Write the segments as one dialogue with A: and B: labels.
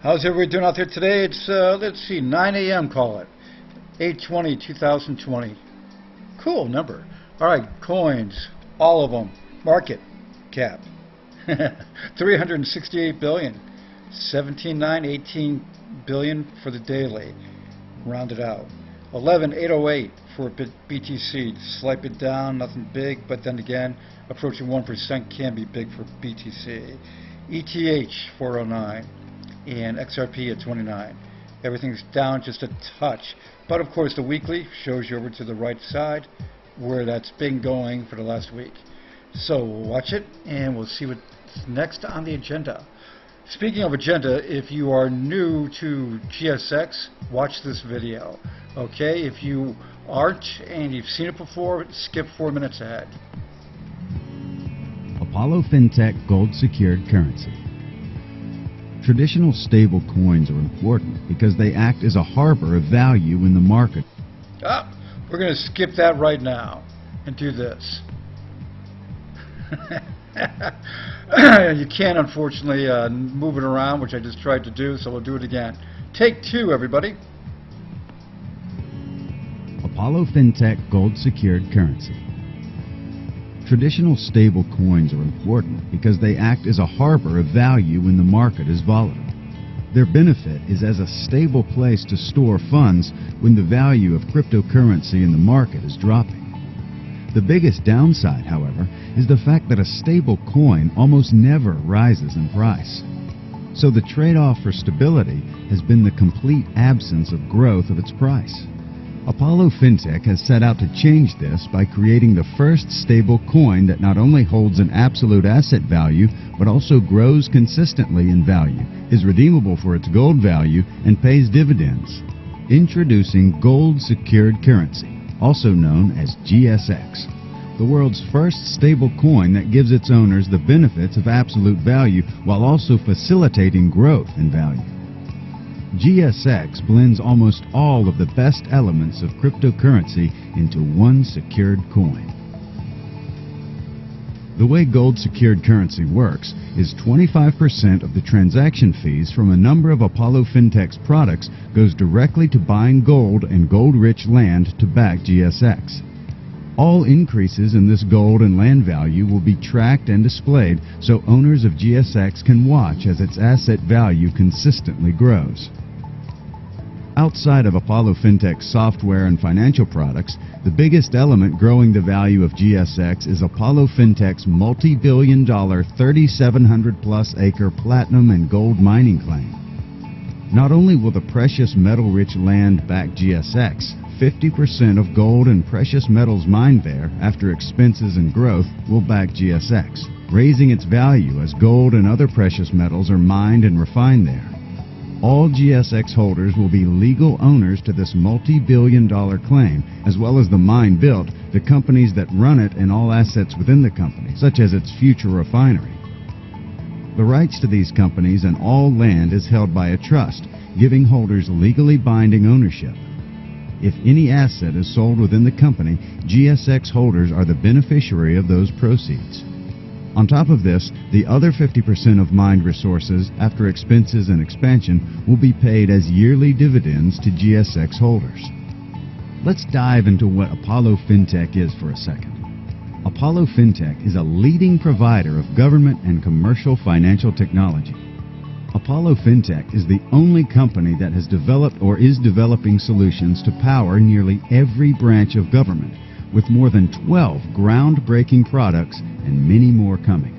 A: How's everybody doing out there today? It's, let's see, 9 a.m. call it. 8/20/2020. Cool number. All right, coins, all of them. Market cap. 368 billion. 17,918 billion for the daily. Rounded out. 11,808 for BTC. Slight bit down, nothing big, but then again, approaching 1% can be big for BTC. ETH 409 and XRP at 29. Everything's down just a touch, but of course the weekly shows you over to the right side where that's been going for the last week. So watch it and we'll see what's next on the agenda. Speaking of agenda, if you are new to GSX, watch this video. Okay, if you aren't and you've seen it before, skip 4 minutes ahead.
B: Apollo Fintech Gold Secured Currency. Traditional stable coins are important because they act as a harbor of value in the market.
A: We're going to skip that right now and do this. You can't, unfortunately, move it around, which I just tried to do, so we'll do it again. Take two, everybody.
B: Apollo Fintech Gold Secured Currency. Traditional stable coins are important because they act as a harbor of value when the market is volatile. Their benefit is as a stable place to store funds when the value of cryptocurrency in the market is dropping. The biggest downside, however, is the fact that a stable coin almost never rises in price. So the trade-off for stability has been the complete absence of growth of its price. Apollo Fintech has set out to change this by creating the first stable coin that not only holds an absolute asset value, but also grows consistently in value, is redeemable for its gold value, and pays dividends. Introducing Gold Secured Currency, also known as GSX, the world's first stable coin that gives its owners the benefits of absolute value while also facilitating growth in value. GSX blends almost all of the best elements of cryptocurrency into one secured coin. The way gold secured currency works is 25% of the transaction fees from a number of Apollo Fintech's products goes directly to buying gold and gold-rich land to back GSX. All increases in this gold and land value will be tracked and displayed so owners of GSX can watch as its asset value consistently grows. Outside of Apollo Fintech's software and financial products, the biggest element growing the value of GSX is Apollo Fintech's multi-billion-dollar 3,700-plus acre platinum and gold mining claim. Not only will the precious metal-rich land back GSX, 50% of gold and precious metals mined there, after expenses and growth, will back GSX, raising its value as gold and other precious metals are mined and refined there. All GSX holders will be legal owners to this multi-billion-dollar claim, as well as the mine built, the companies that run it, and all assets within the company, such as its future refinery. The rights to these companies and all land is held by a trust, giving holders legally binding ownership. If any asset is sold within the company, GSX holders are the beneficiary of those proceeds. On top of this, the other 50% of mined resources, after expenses and expansion, will be paid as yearly dividends to GSX holders. Let's dive into what Apollo Fintech is for a second. Apollo Fintech is a leading provider of government and commercial financial technology. Apollo Fintech is the only company that has developed or is developing solutions to power nearly every branch of government, with more than 12 groundbreaking products and many more coming.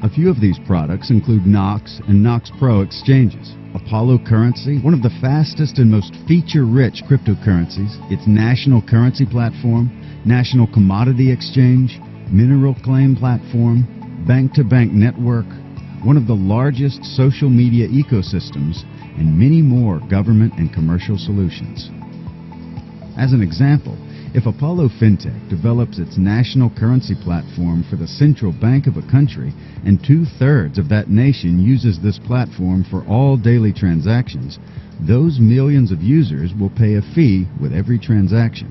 B: A few of these products include Knox and Knox Pro exchanges, Apollo Currency, one of the fastest and most feature-rich cryptocurrencies, its national currency platform, national commodity exchange, mineral claim platform, bank-to-bank network, one of the largest social media ecosystems, and many more government and commercial solutions. As an example, if Apollo Fintech develops its national currency platform for the central bank of a country, and 2/3 of that nation uses this platform for all daily transactions, those millions of users will pay a fee with every transaction.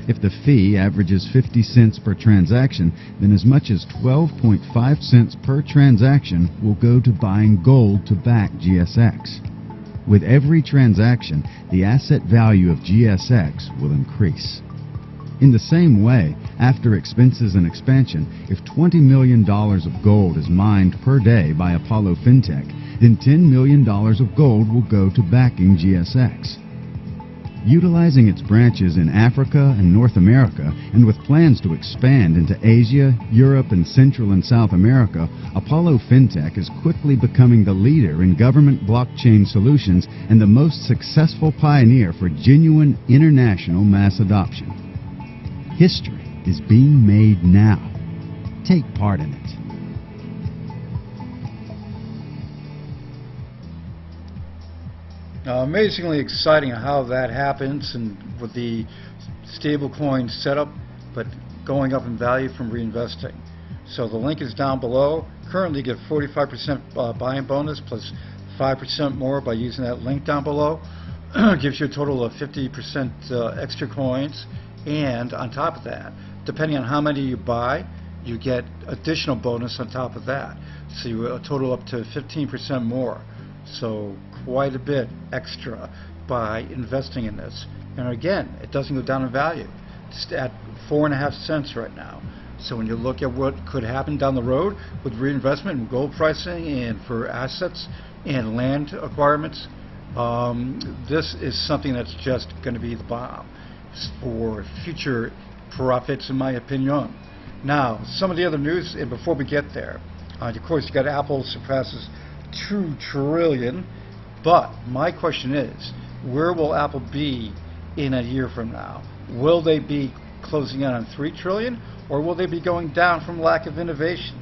B: If the fee averages 50 cents per transaction, then as much as 12.5 cents per transaction will go to buying gold to back GSX. With every transaction, the asset value of GSX will increase. In the same way, after expenses and expansion, if $20 million of gold is mined per day by Apollo Fintech, then $10 million of gold will go to backing GSX. Utilizing its branches in Africa and North America, and with plans to expand into Asia, Europe, and Central and South America, Apollo Fintech is quickly becoming the leader in government blockchain solutions and the most successful pioneer for genuine international mass adoption. History is being made now. Take part in it.
A: Now, amazingly exciting how that happens, and with the stablecoin setup, but going up in value from reinvesting. So the link is down below. Currently you get 45% buying bonus plus 5% more by using that link down below. Gives you a total of 50% extra coins, and on top of that, depending on how many you buy, you get additional bonus on top of that. So you total up to 15% more. So quite a bit extra by investing in this. And again, it doesn't go down in value. It's at 4.5 cents right now. So when you look at what could happen down the road with reinvestment and gold pricing and for assets and land acquirements, this is something that's just going to be the bomb for future profits, in my opinion. Now, some of the other news, and before we get there, of course, you got Apple surpasses 2 trillion, but my question is, where will Apple be in a year from now? Will they be closing in on 3 trillion, or will they be going down from lack of innovation?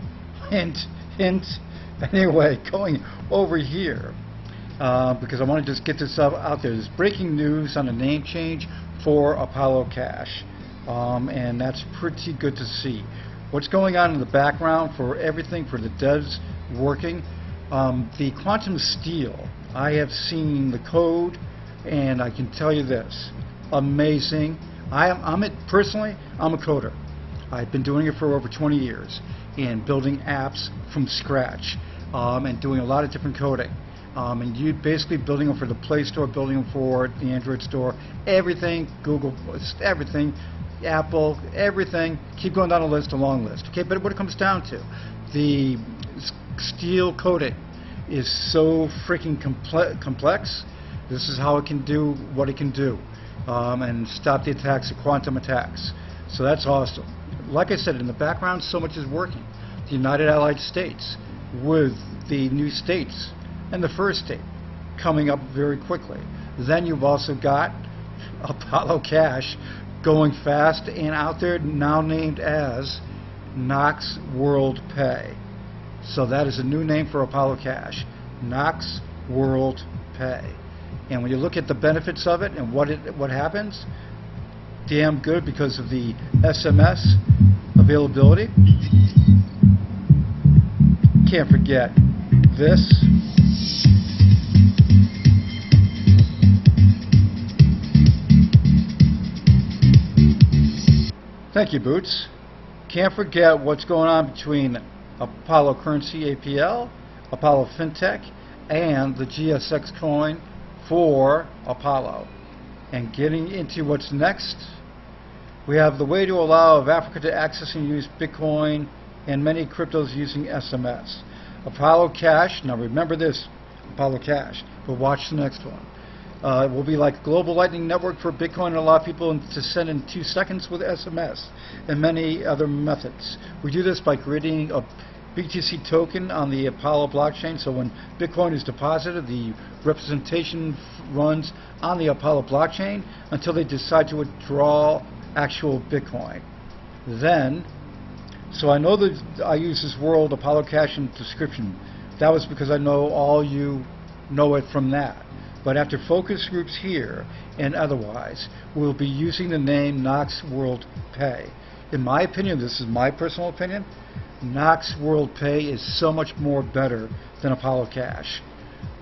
A: Hint, hint. Anyway, going over here, because I want to just get this out there. There's breaking news on a name change for Apollo Cash, and that's pretty good to see. What's going on in the background for everything, for the devs working? The quantum steel, I have seen the code, and I can tell you this, amazing. Personally, I'm a coder. I've been doing it for over 20 years and building apps from scratch, and doing a lot of different coding. And you basically building them for the Play Store, building them for the Android Store, everything, Google, everything, Apple, everything. Keep going down the list, a long list. Okay, but what it comes down to, the steel coding is so freaking complex. This is how it can do what it can do, and stop the attacks, the quantum attacks. So that's awesome. Like I said, in the background, so much is working. The United Allied States with the new states and the first state coming up very quickly. Then you've also got Apollo Cash going fast and out there, now named as Knox World Pay. So that is a new name for Apollo Cash, Knox World Pay. And when you look at the benefits of it and what happens, damn good because of the SMS availability. Can't forget this. Thank you, Boots. Can't forget what's going on between Apollo Currency APL, Apollo Fintech, and the GSX coin for Apollo. And getting into what's next, we have the way to allow of Africa to access and use Bitcoin and many cryptos using SMS. Apollo Cash, now remember this, Apollo Cash, but watch the next one. It will be like a global lightning network for Bitcoin and allow people to send in 2 seconds with SMS and many other methods. We do this by creating a BTC token on the Apollo blockchain, so when Bitcoin is deposited, the representation runs on the Apollo blockchain until they decide to withdraw actual Bitcoin. Then, so I know that I use this word Apollo Cash in the description. That was because I know all you know it from that. But after focus groups here and otherwise, we'll be using the name Knox World Pay. In my opinion, this is my personal opinion, Knox World Pay is so much more better than Apollo Cash.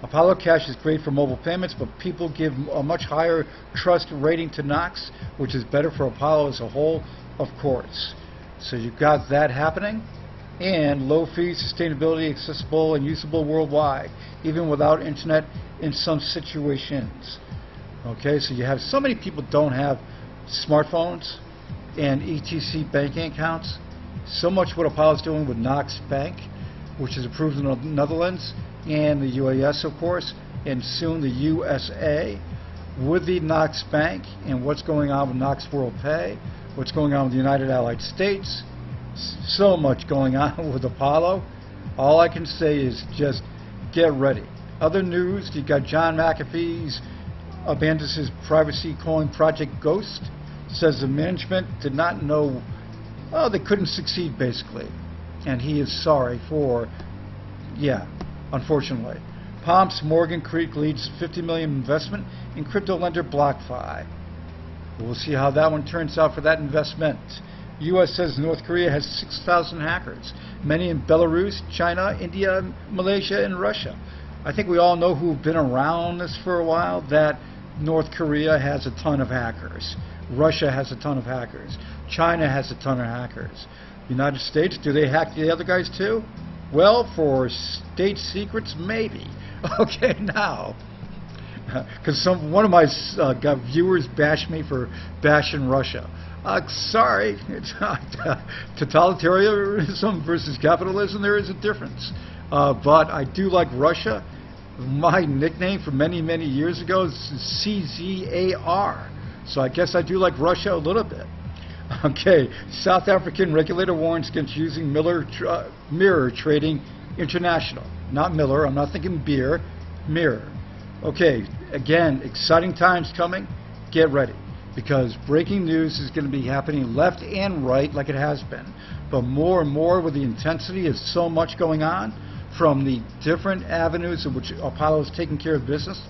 A: Apollo Cash is great for mobile payments, but people give a much higher trust rating to Knox, which is better for Apollo as a whole, of course. So you've got that happening, and low fees, sustainability, accessible and usable worldwide, even without internet in some situations. Okay, so you have so many people don't have smartphones and ETC banking accounts. So much what Apollo's doing with Knox Bank, which is approved in the Netherlands and the UAS, of course, and soon the USA, with the Knox Bank and what's going on with Knox World Pay, what's going on with the United Allied States. So much going on with Apollo. All I can say is just get ready. Other news, you got John McAfee's abandons his privacy coin project Ghost. Says the management did not know, they couldn't succeed basically. And he is sorry for, unfortunately. Palms Morgan Creek leads $50 million investment in crypto lender BlockFi. We'll see how that one turns out for that investment. U.S. says North Korea has 6,000 hackers, many in Belarus, China, India, Malaysia, and Russia. I think we all know who've been around this for a while, that North Korea has a ton of hackers. Russia has a ton of hackers. China has a ton of hackers. United States, do they hack the other guys too? Well, for state secrets, maybe. Okay, now, because one of my viewers bashed me for bashing Russia. Sorry, it's totalitarianism versus capitalism. There is a difference. But I do like Russia. My nickname for many, many years ago is CZAR. So I guess I do like Russia a little bit. Okay, South African regulator warns against using mirror trading international. Not Miller, I'm not thinking beer, mirror. Okay, again, exciting times coming. Get ready, because breaking news is going to be happening left and right like it has been. But more and more with the intensity of so much going on from the different avenues in which Apollo is taking care of business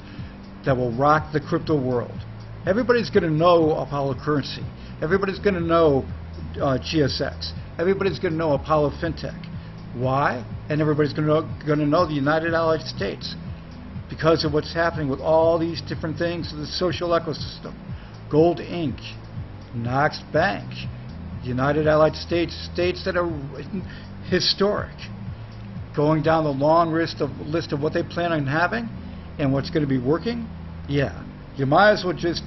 A: that will rock the crypto world. Everybody's going to know Apollo currency. Everybody's going to know GSX. Everybody's going to know Apollo Fintech. Why? And everybody's going to know the United Allied States, because of what's happening with all these different things in the social ecosystem. Gold Inc., Knox Bank, United Allied States, states that are historic. Going down the long list of what they plan on having and what's going to be working, you might as well just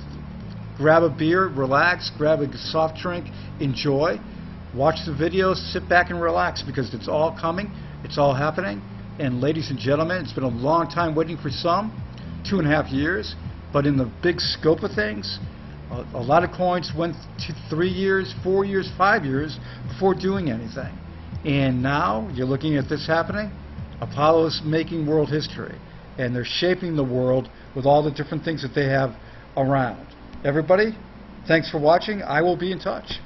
A: grab a beer, relax, grab a soft drink, enjoy, watch the videos, sit back and relax, because it's all coming, it's all happening. And ladies and gentlemen, it's been a long time waiting for some, 2.5 years, but in the big scope of things, a lot of coins went to 3 years, 4 years, 5 years before doing anything. And now you're looking at this happening. Apollo's making world history, and they're shaping the world with all the different things that they have around. Everybody, thanks for watching. I will be in touch.